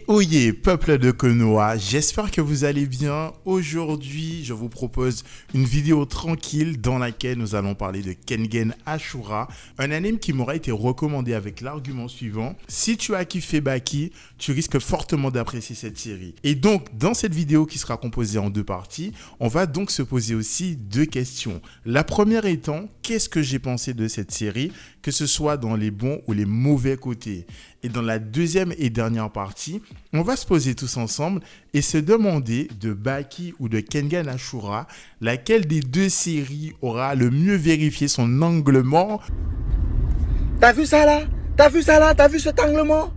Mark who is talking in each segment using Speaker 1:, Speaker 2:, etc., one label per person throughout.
Speaker 1: Oyez, peuple de Konoha, j'espère que vous allez bien. Aujourd'hui, je vous propose une vidéo tranquille dans laquelle nous allons parler de Kengan Ashura, un anime qui m'aura été recommandé avec l'argument suivant: si tu as kiffé Baki, tu risques fortement d'apprécier cette série. Et donc, dans cette vidéo qui sera composée en deux parties, on va donc se poser aussi deux questions. La première étant, qu'est-ce que j'ai pensé de cette série, que ce soit dans les bons ou les mauvais côtés. Et dans la deuxième et dernière partie, on va se poser tous ensemble et se demander de Baki ou de Kengan Ashura, laquelle des deux séries aura le mieux vérifié son angle mort.
Speaker 2: T'as vu ça là? T'as vu ça là? T'as vu cet angle mort?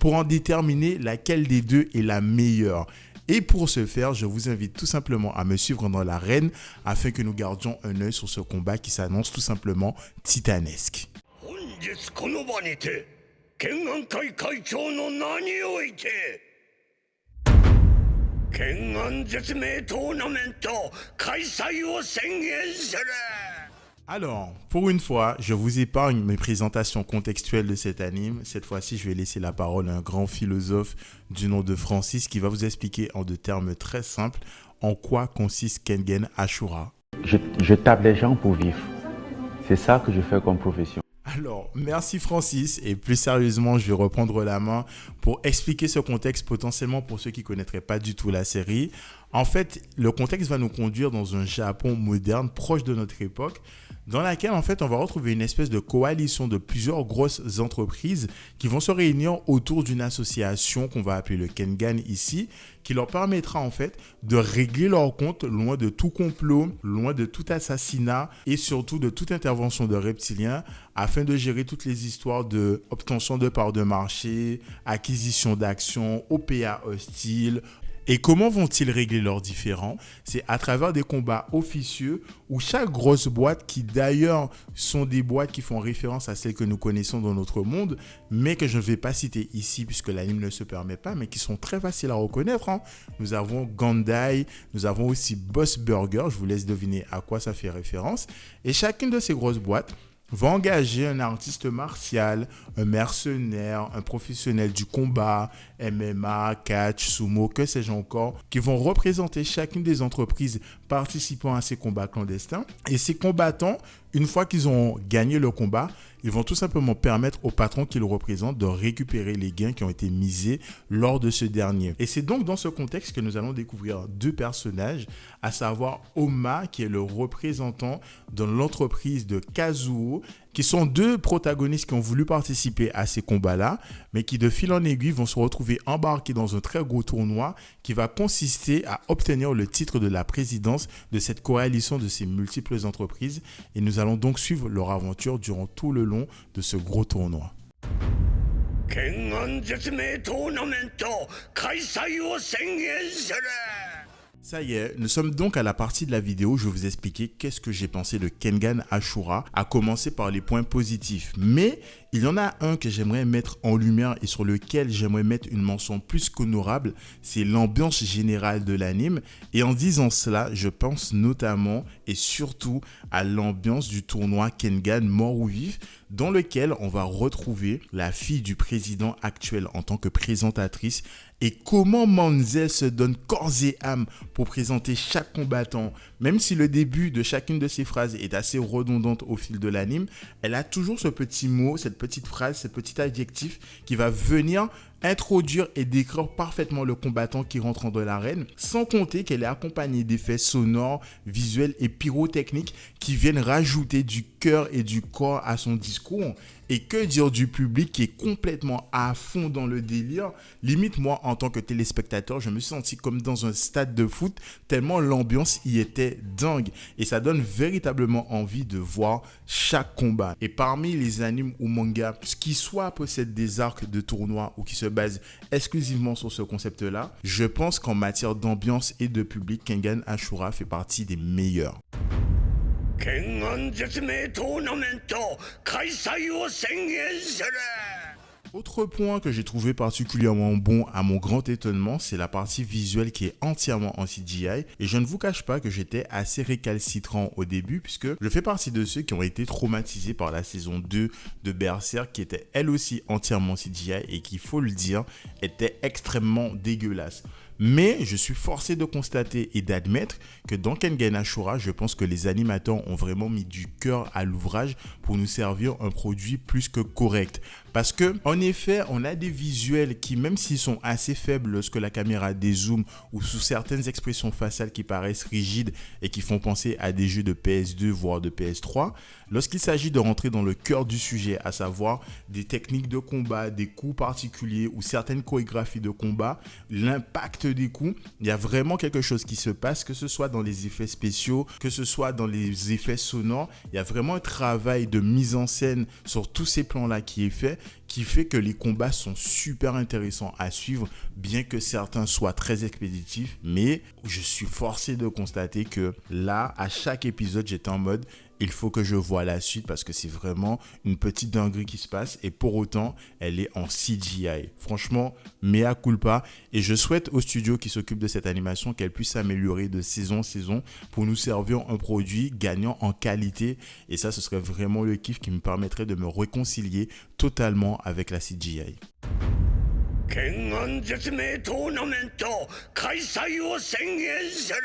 Speaker 1: Pour en déterminer laquelle des deux est la meilleure. Et pour ce faire, je vous invite tout simplement à me suivre dans l'arène afin que nous gardions un œil sur ce combat qui s'annonce tout simplement titanesque.
Speaker 3: 剣願会会長の名において剣願絶命トーナメント開催を宣言する。
Speaker 1: Alors, pour une fois, je vous épargne mes présentations contextuelles de cet anime. Cette fois-ci, je vais laisser la parole à un grand philosophe du nom de Francis qui va vous expliquer en deux termes très simples en quoi consiste Kengan Ashura.
Speaker 4: Je tape les gens pour vivre. C'est ça que je fais comme profession.
Speaker 1: Alors, merci Francis, et plus sérieusement, je vais reprendre la main pour expliquer ce contexte potentiellement pour ceux qui ne connaîtraient pas du tout la série. En fait, le contexte va nous conduire dans un Japon moderne, proche de notre époque, dans laquelle en fait on va retrouver une espèce de coalition de plusieurs grosses entreprises qui vont se réunir autour d'une association qu'on va appeler le Kengan ici, qui leur permettra en fait de régler leurs comptes loin de tout complot, loin de tout assassinat et surtout de toute intervention de reptiliens afin de gérer toutes les histoires de obtention de parts de marché, acquisition d'actions, OPA hostile. Et comment vont-ils régler leurs différends? C'est à travers des combats officieux où chaque grosse boîte, qui d'ailleurs sont des boîtes qui font référence à celles que nous connaissons dans notre monde, mais que je ne vais pas citer ici puisque l'anime ne se permet pas, mais qui sont très faciles à reconnaître. Nous avons Gandai, nous avons aussi Boss Burger, je vous laisse deviner à quoi ça fait référence. Et chacune de ces grosses boîtes va engager un artiste martial, un mercenaire, un professionnel du combat, MMA, catch, sumo, que sais-je encore, qui vont représenter chacune des entreprises participant à ces combats clandestins. Et ces combattants, une fois qu'ils ont gagné le combat, ils vont tout simplement permettre au patron qu'ils représentent de récupérer les gains qui ont été misés lors de ce dernier. Et c'est donc dans ce contexte que nous allons découvrir deux personnages, à savoir Oma, qui est le représentant de l'entreprise de Kazuo, qui sont deux protagonistes qui ont voulu participer à ces combats-là, mais qui de fil en aiguille vont se retrouver embarqués dans un très gros tournoi qui va consister à obtenir le titre de la présidence de cette coalition de ces multiples entreprises. Et nous allons donc suivre leur aventure durant tout le long de ce gros tournoi. Ça y est, nous sommes donc à la partie de la vidéo où je vais vous expliquer qu'est-ce que j'ai pensé de Kengan Ashura, à commencer par les points positifs. Mais il y en a un que j'aimerais mettre en lumière et sur lequel j'aimerais mettre une mention plus qu'honorable, c'est l'ambiance générale de l'anime. Et en disant cela, je pense notamment et surtout à l'ambiance du tournoi Kengan Mort ou Vif, dans lequel on va retrouver la fille du président actuel en tant que présentatrice et comment Manzel se donne corps et âme pour présenter chaque combattant. Même si le début de chacune de ces phrases est assez redondante au fil de l'anime, elle a toujours ce petit mot, cette petite phrase, ce petit adjectif qui va venir introduire et décrire parfaitement le combattant qui rentre dans l'arène, sans compter qu'elle est accompagnée d'effets sonores, visuels et pyrotechniques qui viennent rajouter du cœur et du corps à son discours. Et que dire du public qui est complètement à fond dans le délire. Limite, moi, en tant que téléspectateur, je me suis senti comme dans un stade de foot, tellement l'ambiance y était dingue. Et ça donne véritablement envie de voir chaque combat. Et parmi les animes ou mangas qui soit possèdent des arcs de tournoi ou qui se basent exclusivement sur ce concept-là, je pense qu'en matière d'ambiance et de public, Kengan Ashura fait partie des meilleurs.
Speaker 3: 剣願絶命トーナメント開催を宣言する。
Speaker 1: Autre point que j'ai trouvé particulièrement bon à mon grand étonnement, c'est la partie visuelle qui est entièrement en CGI. Et je ne vous cache pas que j'étais assez récalcitrant au début puisque je fais partie de ceux qui ont été traumatisés par la saison 2 de Berserk qui était elle aussi entièrement CGI et qui, faut le dire, était extrêmement dégueulasse. Mais je suis forcé de constater et d'admettre que dans Kengan Ashura, je pense que les animateurs ont vraiment mis du cœur à l'ouvrage pour nous servir un produit plus que correct. Parce que, en effet, on a des visuels qui, même s'ils sont assez faibles lorsque la caméra dézoome ou sous certaines expressions faciales qui paraissent rigides et qui font penser à des jeux de PS2 voire de PS3, lorsqu'il s'agit de rentrer dans le cœur du sujet, à savoir des techniques de combat, des coups particuliers ou certaines chorégraphies de combat, l'impact des coups, il y a vraiment quelque chose qui se passe, que ce soit dans les effets spéciaux, que ce soit dans les effets sonores, il y a vraiment un travail de mise en scène sur tous ces plans-là qui est fait, qui fait que les combats sont super intéressants à suivre, bien que certains soient très expéditifs, mais je suis forcé de constater que là, à chaque épisode, j'étais en mode il faut que je voie la suite parce que c'est vraiment une petite dinguerie qui se passe et pour autant, elle est en CGI. Franchement, mea culpa, et je souhaite au studio qui s'occupe de cette animation qu'elle puisse s'améliorer de saison en saison pour nous servir un produit gagnant en qualité, et ça, ce serait vraiment le kiff qui me permettrait de me réconcilier totalement avec la CGI.
Speaker 3: 剣暗絶命トーナメント開催を宣言する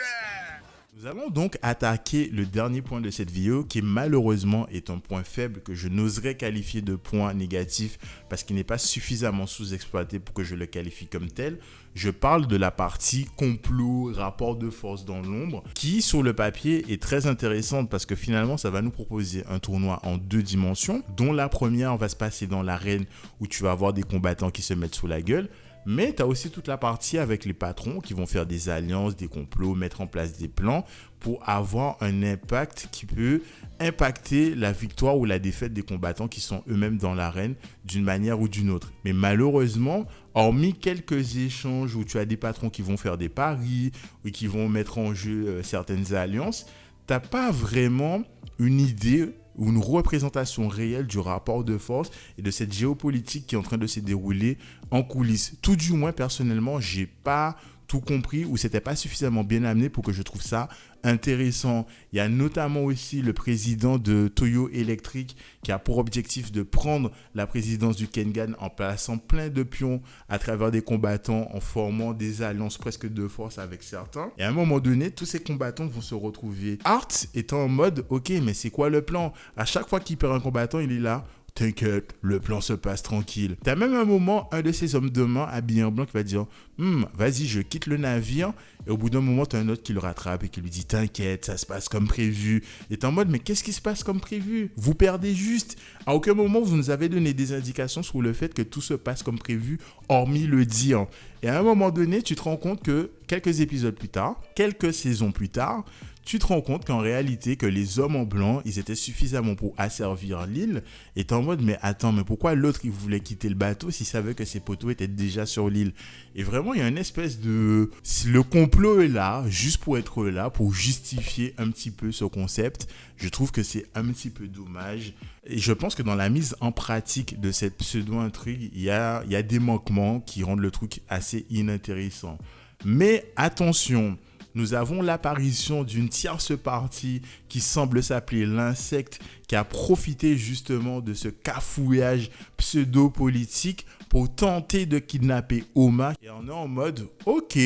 Speaker 1: Nous allons donc attaquer le dernier point de cette vidéo qui malheureusement est un point faible que je n'oserais qualifier de point négatif parce qu'il n'est pas suffisamment sous-exploité pour que je le qualifie comme tel. Je parle de la partie complot, rapport de force dans l'ombre qui sur le papier est très intéressante parce que finalement ça va nous proposer un tournoi en 2 dimensions dont la première va se passer dans l'arène où tu vas avoir des combattants qui se mettent sous la gueule. Mais tu as aussi toute la partie avec les patrons qui vont faire des alliances, des complots, mettre en place des plans pour avoir un impact qui peut impacter la victoire ou la défaite des combattants qui sont eux-mêmes dans l'arène d'une manière ou d'une autre. Mais malheureusement, hormis quelques échanges où tu as des patrons qui vont faire des paris ou qui vont mettre en jeu certaines alliances, tu n'as pas vraiment une idée ou une représentation réelle du rapport de force et de cette géopolitique qui est en train de se dérouler en coulisses. Tout du moins, personnellement, j'ai pas tout compris ou c'était pas suffisamment bien amené pour que je trouve ça intéressant. Il y a notamment aussi le président de Toyo Electric qui a pour objectif de prendre la présidence du Kengan en plaçant plein de pions à travers des combattants, en formant des alliances presque de force avec certains. Et à un moment donné, tous ces combattants vont se retrouver. Art étant en mode, ok, mais c'est quoi le plan? À chaque fois qu'il perd un combattant, il est là. T'inquiète, le plan se passe tranquille. T'as même un moment, un de ces hommes de main habillés en blanc qui va dire vas-y, je quitte le navire. Et au bout d'un moment, t'as un autre qui le rattrape et qui lui dit t'inquiète, ça se passe comme prévu. Et t'es en mode mais qu'est-ce qui se passe comme prévu? Vous perdez juste. À aucun moment, vous nous avez donné des indications sur le fait que tout se passe comme prévu, hormis le dire. Et à un moment donné, tu te rends compte que quelques épisodes plus tard, quelques saisons plus tard, tu te rends compte qu'en réalité, que les hommes en blanc, ils étaient suffisamment pour asservir l'île. Et t'es en mode, mais attends, mais pourquoi l'autre, il voulait quitter le bateau s'il savait que ses poteaux étaient déjà sur l'île? Et vraiment, il y a une espèce de... Le complot est là, juste pour être là, pour justifier un petit peu ce concept. Je trouve que c'est un petit peu dommage. Et je pense que dans la mise en pratique de cette pseudo-intrigue, il y a des manquements qui rendent le truc assez inintéressant. Mais attention, nous avons l'apparition d'une tierce partie qui semble s'appeler l'insecte, qui a profité justement de ce cafouillage pseudo-politique pour tenter de kidnapper Oma. Et on est en mode, ok,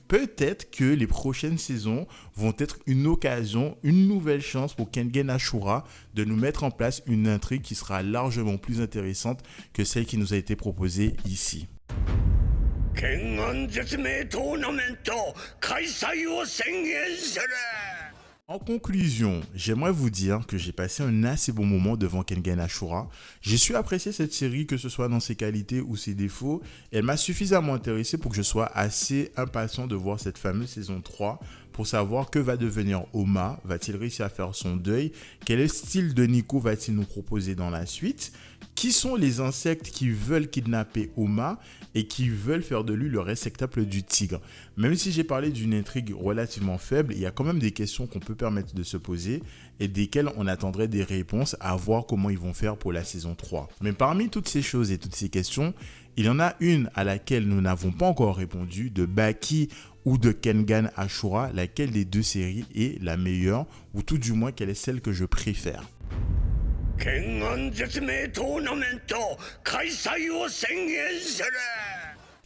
Speaker 1: peut-être que les prochaines saisons vont être une occasion, une nouvelle chance pour Kengan Ashura de nous mettre en place une intrigue qui sera largement plus intéressante que celle qui nous a été proposée ici.
Speaker 3: 剣暗絶命トーナメント開催を宣言する
Speaker 1: En conclusion, j'aimerais vous dire que j'ai passé un assez bon moment devant Kengan Ashura. J'ai su apprécier cette série, que ce soit dans ses qualités ou ses défauts. Elle m'a suffisamment intéressé pour que je sois assez impatient de voir cette fameuse saison 3. pour savoir que va devenir Oma, va-t-il réussir à faire son deuil, quel style de Nico va-t-il nous proposer dans la suite, qui sont les insectes qui veulent kidnapper Oma et qui veulent faire de lui le réceptacle du tigre. Même si j'ai parlé d'une intrigue relativement faible, il y a quand même des questions qu'on peut permettre de se poser et desquelles on attendrait des réponses à voir comment ils vont faire pour la saison 3. Mais parmi toutes ces choses et toutes ces questions, il y en a une à laquelle nous n'avons pas encore répondu, de Baki ou de Kengan Ashura, laquelle des deux séries est la meilleure, ou tout du moins quelle est celle que je préfère.
Speaker 3: 剣暗絶命トーナメント開催を宣言する。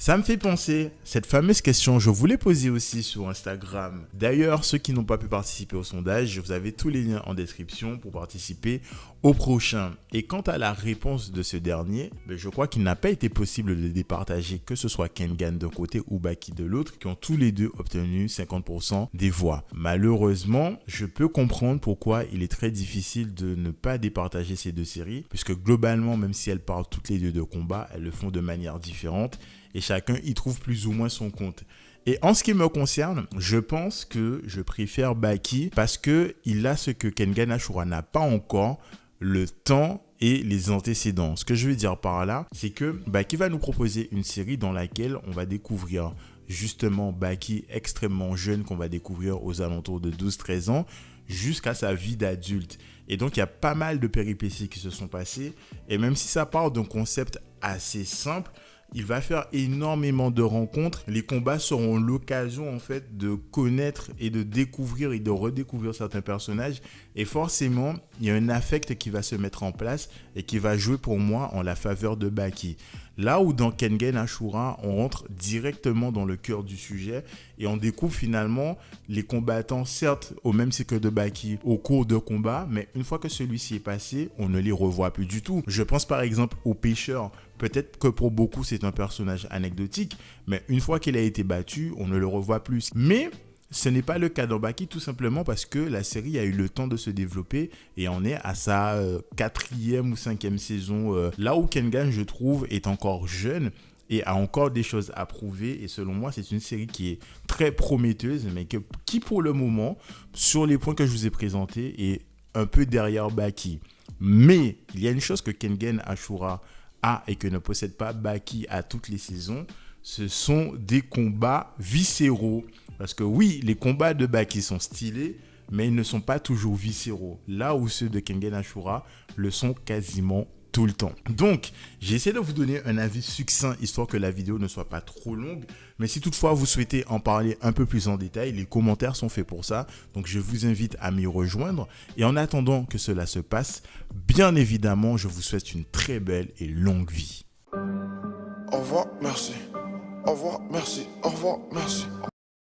Speaker 1: Ça me fait penser, cette fameuse question, je vous l'ai posée aussi sur Instagram. D'ailleurs, ceux qui n'ont pas pu participer au sondage, vous avez tous les liens en description pour participer au prochain. Et quant à la réponse de ce dernier, je crois qu'il n'a pas été possible de départager que ce soit Kengan d'un côté ou Baki de l'autre, qui ont tous les deux obtenu 50% des voix. Malheureusement, je peux comprendre pourquoi il est très difficile de ne pas départager ces deux séries, puisque globalement, même si elles parlent toutes les deux de combat, elles le font de manière différente. Et chacun y trouve plus ou moins son compte. Et en ce qui me concerne, je pense que je préfère Baki parce qu'il a ce que Kengan Ashura n'a pas encore, le temps et les antécédents. Ce que je veux dire par là, c'est que Baki va nous proposer une série dans laquelle on va découvrir justement Baki extrêmement jeune, qu'on va découvrir aux alentours de 12-13 ans, jusqu'à sa vie d'adulte. Et donc, il y a pas mal de péripéties qui se sont passées. Et même si ça part d'un concept assez simple, il va faire énormément de rencontres. Les combats seront l'occasion en fait de connaître et de découvrir et de redécouvrir certains personnages. Et forcément, il y a un affect qui va se mettre en place et qui va jouer pour moi en la faveur de Baki. Là où dans Kengan Ashura, on rentre directement dans le cœur du sujet et on découvre finalement les combattants, certes au même cycle de Baki au cours de combat, mais une fois que celui-ci est passé, on ne les revoit plus du tout. Je pense par exemple au pêcheur. Peut-être que pour beaucoup, c'est un personnage anecdotique, mais une fois qu'il a été battu, on ne le revoit plus. Mais ce n'est pas le cas dans Baki, tout simplement parce que la série a eu le temps de se développer et on est à sa 4e ou 5e saison. Là où Kengan, je trouve, est encore jeune et a encore des choses à prouver. Et selon moi, c'est une série qui est très prometteuse, mais qui pour le moment, sur les points que je vous ai présentés, est un peu derrière Baki. Mais il y a une chose que Kengan Ashura a et que ne possède pas Baki à toutes les saisons, ce sont des combats viscéraux. Parce que oui, les combats de Baki sont stylés, mais ils ne sont pas toujours viscéraux. Là où ceux de Kengan Ashura le sont quasiment tout le temps. Donc, j'essaie de vous donner un avis succinct, histoire que la vidéo ne soit pas trop longue. Mais si toutefois vous souhaitez en parler un peu plus en détail, les commentaires sont faits pour ça. Donc, je vous invite à m'y rejoindre. Et en attendant que cela se passe, bien évidemment, je vous souhaite une très belle et longue vie.
Speaker 2: Au revoir, merci. Au revoir, merci. Au revoir, merci.